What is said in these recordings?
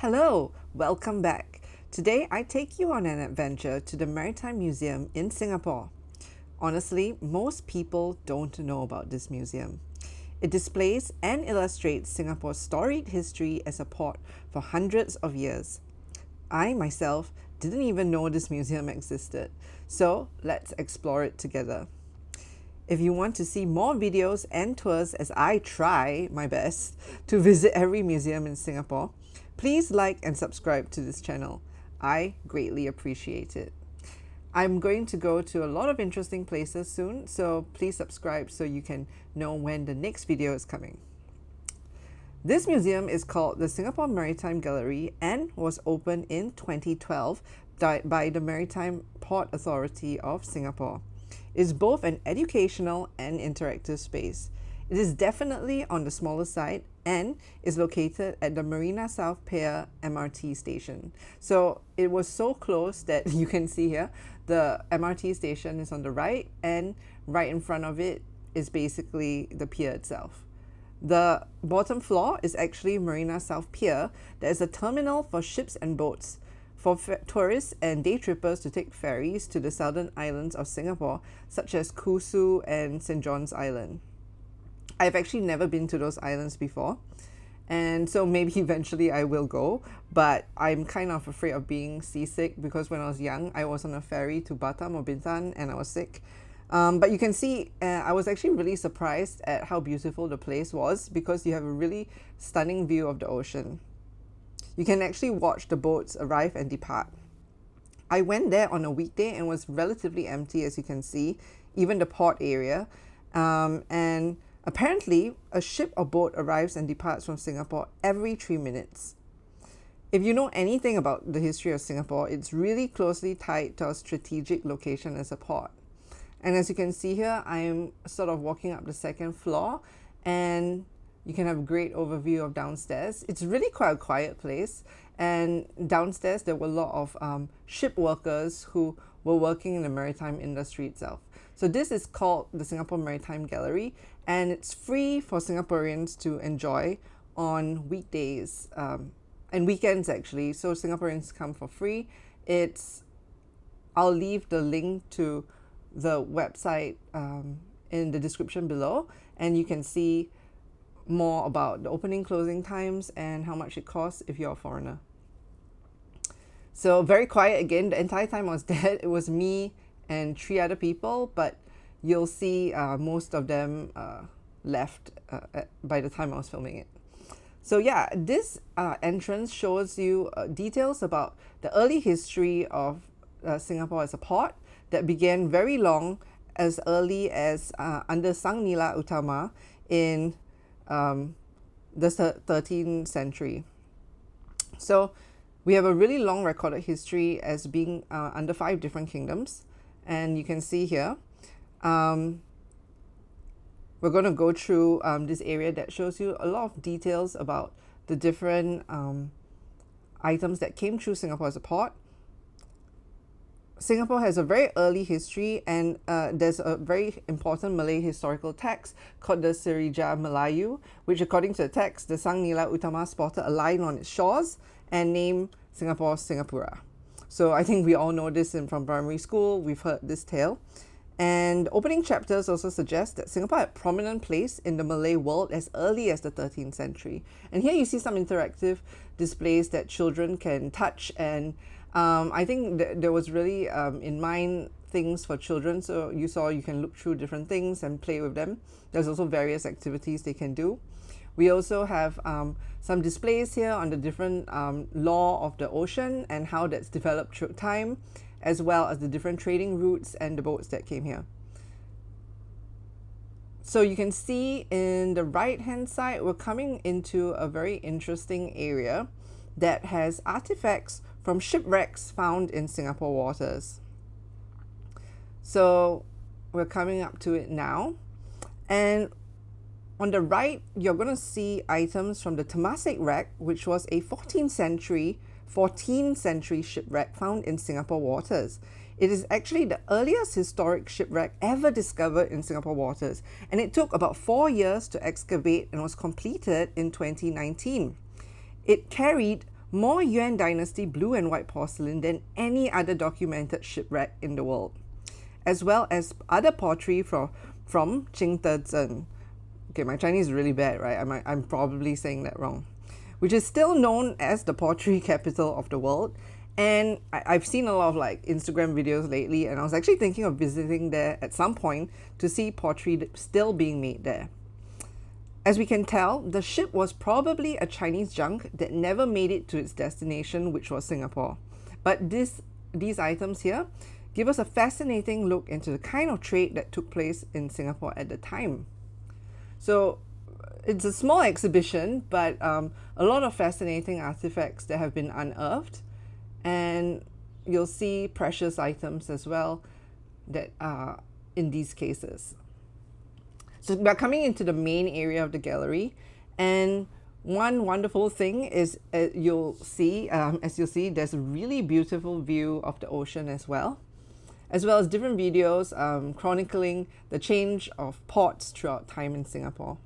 Hello, welcome back. Today I take you on an adventure to the Maritime Museum in Singapore. Honestly, most people don't know about this museum. It displays and illustrates Singapore's storied history as a port for hundreds of years. I myself didn't even know this museum existed, so let's explore it together. If you want to see more videos and tours as I try my best to visit every museum in Singapore, please like and subscribe to this channel. I greatly appreciate it. I'm going to go to a lot of interesting places soon, so please subscribe so you can know when the next video is coming. This museum is called the Singapore Maritime Gallery and was opened in 2012 by the Maritime Port Authority of Singapore. It is both an educational and interactive space. It is definitely on the smaller side and is located at the Marina South Pier MRT station. So it was so close that you can see here, the MRT station is on the right and right in front of it is basically the pier itself. The bottom floor is actually Marina South Pier. That is a terminal for ships and boats for tourists and day trippers to take ferries to the southern islands of Singapore, such as Kusu and St. John's Island. I've actually never been to those islands before, and so maybe eventually I will go, but I'm kind of afraid of being seasick because when I was young, I was on a ferry to Batam or Bintan and I was sick. But you can see, I was actually really surprised at how beautiful the place was because you have a really stunning view of the ocean. You can actually watch the boats arrive and depart. I went there on a weekday and was relatively empty, as you can see, even the port area. And apparently, a ship or boat arrives and departs from Singapore every 3 minutes. If you know anything about the history of Singapore, it's really closely tied to our strategic location as a port. And as you can see here, I am sort of walking up the second floor and you can have a great overview of downstairs. It's really quite a quiet place. And downstairs, there were a lot of ship workers who were working in the maritime industry itself. So this is called the Singapore Maritime Gallery, and it's free for Singaporeans to enjoy on weekdays and weekends actually. So Singaporeans come for free. I'll leave the link to the website in the description below, and you can see more about the opening closing times and how much it costs if you're a foreigner. So very quiet again. The entire time I was there, it was me and 3 other people, but you'll see most of them left by the time I was filming it. So yeah, this entrance shows you details about the early history of Singapore as a port that began very long as early as under Sang Nila Utama in the 13th century. So we have a really long recorded history as being under 5 different kingdoms, and you can see here we're going to go through this area that shows you a lot of details about the different items that came through Singapore as a port. Singapore has a very early history, and there's a very important Malay historical text called the Sirija Melayu, which according to the text, the Sang Nila Utama spotted a line on its shores and named Singapore Singapura. So I think we all know this from primary school. We've heard this tale. And opening chapters also suggest that Singapore had a prominent place in the Malay world as early as the 13th century. And here you see some interactive displays that children can touch, and I think there was really in mind things for children. So you can look through different things and play with them. There's also various activities they can do. We also have some displays here on the different law of the ocean and how that's developed through time, as well as the different trading routes and the boats that came here. So you can see in the right hand side, we're coming into a very interesting area that has artifacts from shipwrecks found in Singapore waters. So we're coming up to it now. And on the right, you're going to see items from the Temasek wreck, which was a 14th century shipwreck found in Singapore waters. It is actually the earliest historic shipwreck ever discovered in Singapore waters, and it took about 4 years to excavate and was completed in 2019. It carried more Yuan Dynasty blue and white porcelain than any other documented shipwreck in the world, as well as other pottery from Qingdezhen. Okay, my Chinese is really bad, right? I'm probably saying that wrong. Which is still known as the pottery capital of the world. And I've seen a lot of like Instagram videos lately, and I was actually thinking of visiting there at some point to see pottery still being made there. As we can tell, the ship was probably a Chinese junk that never made it to its destination, which was Singapore. But these items here give us a fascinating look into the kind of trade that took place in Singapore at the time. So it's a small exhibition, but a lot of fascinating artifacts that have been unearthed, and you'll see precious items as well that are in these cases. So we're coming into the main area of the gallery, and one wonderful thing is as you'll see, there's a really beautiful view of the ocean as well as different videos chronicling the change of ports throughout time in Singapore.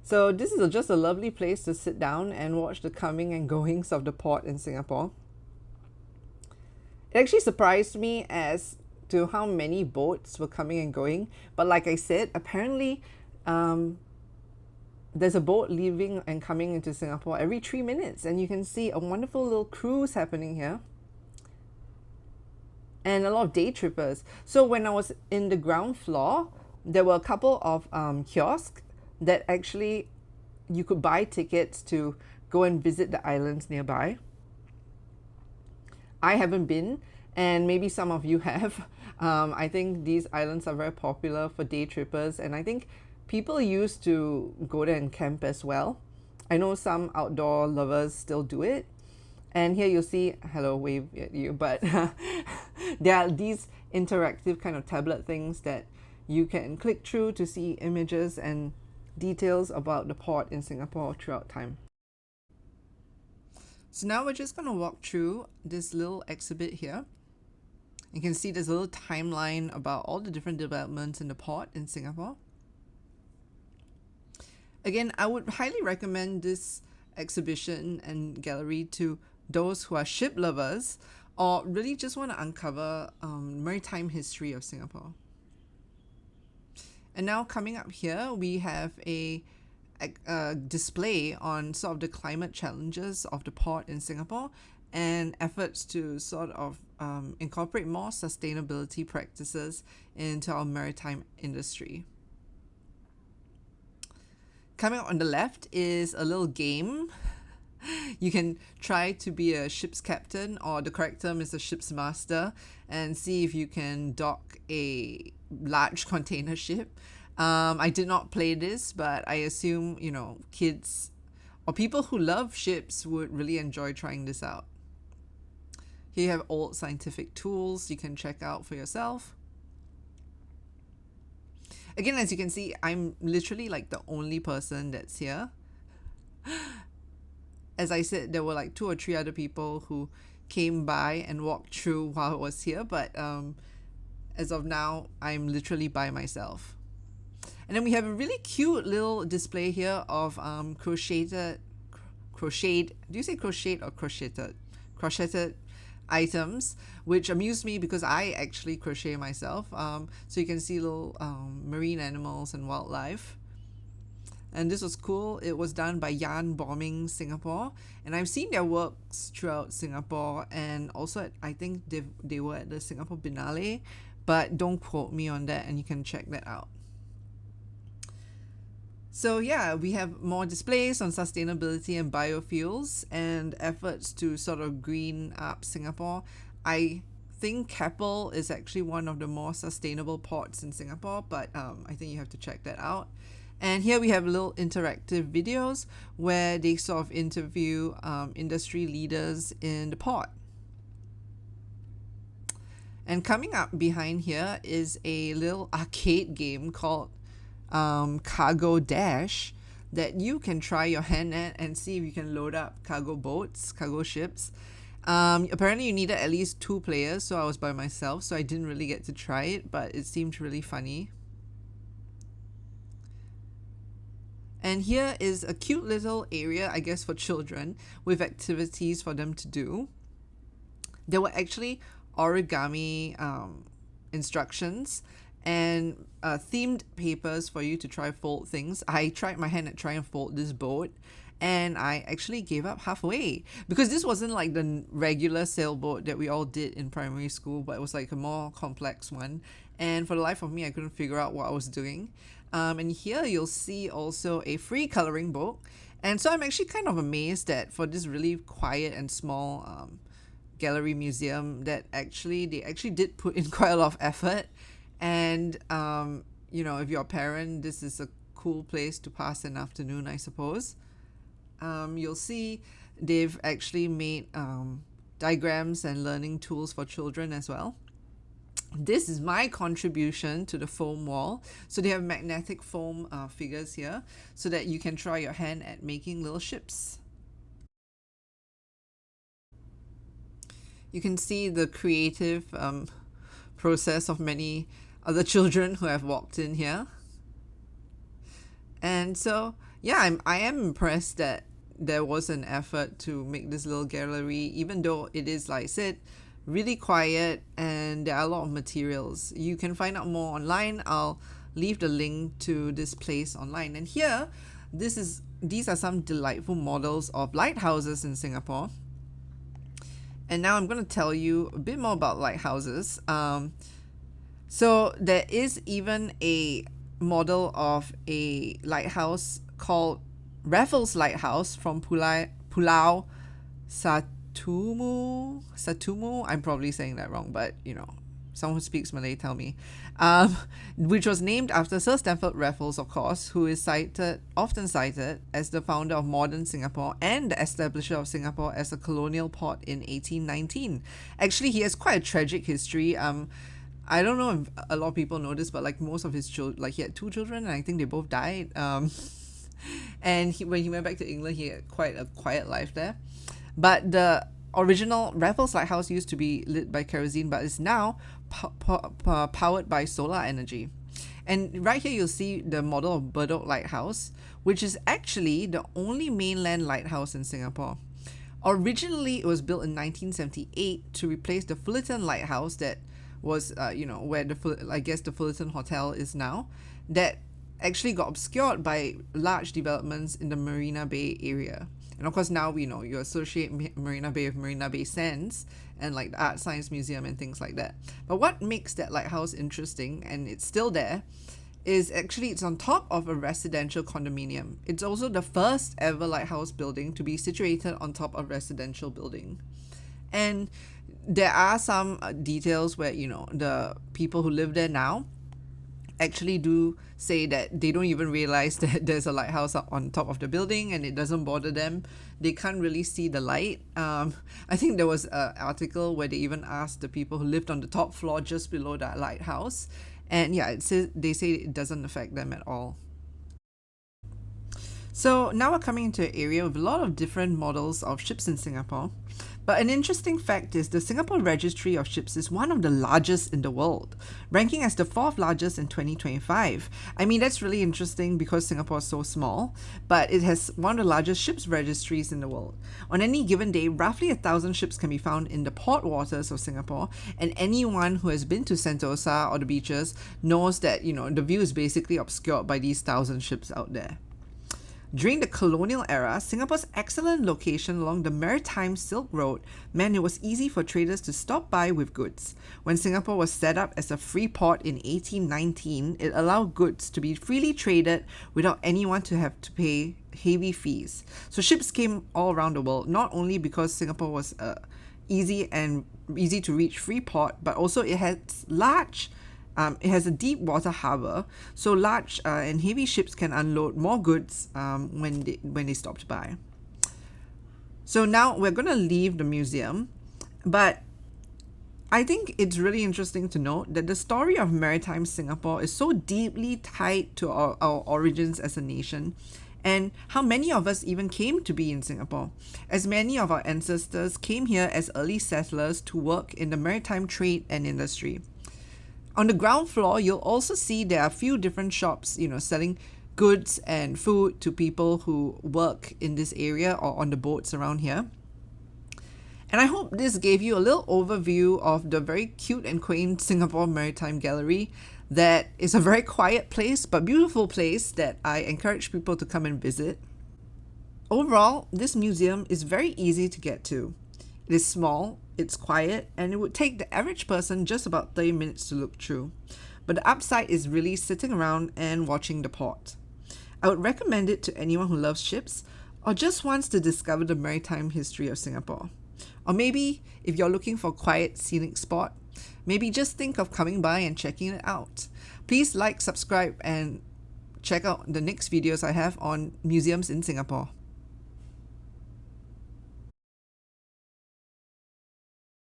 So this is just a lovely place to sit down and watch the coming and goings of the port in Singapore. It actually surprised me as to how many boats were coming and going. But like I said, apparently there's a boat leaving and coming into Singapore every 3 minutes. And you can see a wonderful little cruise happening here. And a lot of day trippers. So when I was in the ground floor, there were a couple of kiosks that actually you could buy tickets to go and visit the islands nearby. I haven't been, and maybe some of you have. I think these islands are very popular for day trippers, and I think people used to go there and camp as well. I know some outdoor lovers still do it. And here you'll see, hello, wave at you, but there are these interactive kind of tablet things that you can click through to see images and details about the port in Singapore throughout time. So now we're just going to walk through this little exhibit here. You can see there's a little timeline about all the different developments in the port in Singapore. Again, I would highly recommend this exhibition and gallery to those who are ship lovers or really just want to uncover maritime history of Singapore. And now coming up here, we have a display on sort of the climate challenges of the port in Singapore and efforts to sort of incorporate more sustainability practices into our maritime industry. Coming up on the left is a little game. You can try to be a ship's captain, or the correct term is a ship's master, and see if you can dock a large container ship. I did not play this, but I assume, kids or people who love ships would really enjoy trying this out. Here you have old scientific tools you can check out for yourself. Again, as you can see, I'm literally like the only person that's here. As I said, there were like 2 or 3 other people who came by and walked through while I was here, but as of now, I'm literally by myself. And then we have a really cute little display here of crocheted, do you say crocheted or crocheted? Crocheted items, which amused me because I actually crochet myself. So you can see little marine animals and wildlife. And this was cool. It was done by Yarn Bombing Singapore, and I've seen their works throughout Singapore, and also I think they were at the Singapore Biennale, but don't quote me on that, and you can check that out. So yeah, we have more displays on sustainability and biofuels and efforts to sort of green up Singapore. I think Keppel is actually one of the more sustainable ports in Singapore, but I think you have to check that out. And here we have little interactive videos where they sort of interview industry leaders in the port. And coming up behind here is a little arcade game called Cargo Dash that you can try your hand at and see if you can load up cargo boats, cargo ships. Apparently you needed at least 2 players, so I was by myself, so I didn't really get to try it, but it seemed really funny. And here is a cute little area, I guess, for children with activities for them to do. There were actually origami instructions and themed papers for you to try fold things. I tried my hand at trying to fold this boat, and I actually gave up halfway because this wasn't like the regular sailboat that we all did in primary school, but it was like a more complex one. And for the life of me, I couldn't figure out what I was doing. And here you'll see also a free coloring book. And so I'm actually kind of amazed that for this really quiet and small gallery museum, that they actually did put in quite a lot of effort. And if you're a parent, this is a cool place to pass an afternoon, I suppose. You'll see they've actually made diagrams and learning tools for children as well. This is my contribution to the foam wall. So they have magnetic foam figures here so that you can try your hand at making little ships. You can see the creative process of many other children who have walked in here. And so, yeah, I am impressed that there was an effort to make this little gallery, even though it is, like I said, really quiet and there are a lot of materials. You can find out more online. I'll leave the link to this place online. And here, these are some delightful models of lighthouses in Singapore. And now I'm going to tell you a bit more about lighthouses. So there is even a model of a lighthouse called Raffles Lighthouse from Pulau Satumu. I'm probably saying that wrong, but someone who speaks Malay tell me. Which was named after Sir Stamford Raffles, of course, who is often cited as the founder of modern Singapore and the establisher of Singapore as a colonial port in 1819. Actually, he has quite a tragic history. I don't know if a lot of people know this, but like most of his children, like he had 2 children, and I think they both died. And when he went back to England, he had quite a quiet life there. But the original Raffles Lighthouse used to be lit by kerosene, but is now powered by solar energy. And right here you'll see the model of Bedok Lighthouse, which is actually the only mainland lighthouse in Singapore. Originally, it was built in 1978 to replace the Fullerton Lighthouse that was, where the Fullerton Hotel is now. That actually got obscured by large developments in the Marina Bay area. And of course, now we know you associate Marina Bay with Marina Bay Sands and like the Art Science Museum and things like that. But what makes that lighthouse interesting, and it's still there, is actually it's on top of a residential condominium. It's also the first ever lighthouse building to be situated on top of a residential building. And there are some details where, the people who live there now actually do say that they don't even realize that there's a lighthouse up on top of the building and it doesn't bother them. They can't really see the light. I think there was an article where they even asked the people who lived on the top floor just below that lighthouse. And yeah, they say it doesn't affect them at all. So now we're coming into an area with a lot of different models of ships in Singapore. But an interesting fact is the Singapore Registry of Ships is one of the largest in the world, ranking as the 4th largest in 2025. I mean, that's really interesting because Singapore is so small, but it has one of the largest ships registries in the world. On any given day, roughly 1,000 ships can be found in the port waters of Singapore, and anyone who has been to Sentosa or the beaches knows that, the view is basically obscured by these 1,000 ships out there. During the colonial era, Singapore's excellent location along the Maritime Silk Road meant it was easy for traders to stop by with goods. When Singapore was set up as a free port in 1819, it allowed goods to be freely traded without anyone to have to pay heavy fees. So ships came all around the world, not only because Singapore was easy to reach free port, but also it has a deep water harbour, so large and heavy ships can unload more goods when they stopped by. So now we're going to leave the museum, but I think it's really interesting to note that the story of maritime Singapore is so deeply tied to our origins as a nation, and how many of us even came to be in Singapore, as many of our ancestors came here as early settlers to work in the maritime trade and industry. On the ground floor, you'll also see there are a few different shops, selling goods and food to people who work in this area or on the boats around here. And I hope this gave you a little overview of the very cute and quaint Singapore Maritime Gallery that is a very quiet place but beautiful place that I encourage people to come and visit. Overall, this museum is very easy to get to. It is small, it's quiet, and it would take the average person just about 30 minutes to look through. But the upside is really sitting around and watching the port. I would recommend it to anyone who loves ships or just wants to discover the maritime history of Singapore. Or maybe if you're looking for a quiet, scenic spot, maybe just think of coming by and checking it out. Please like, subscribe, and check out the next videos I have on museums in Singapore.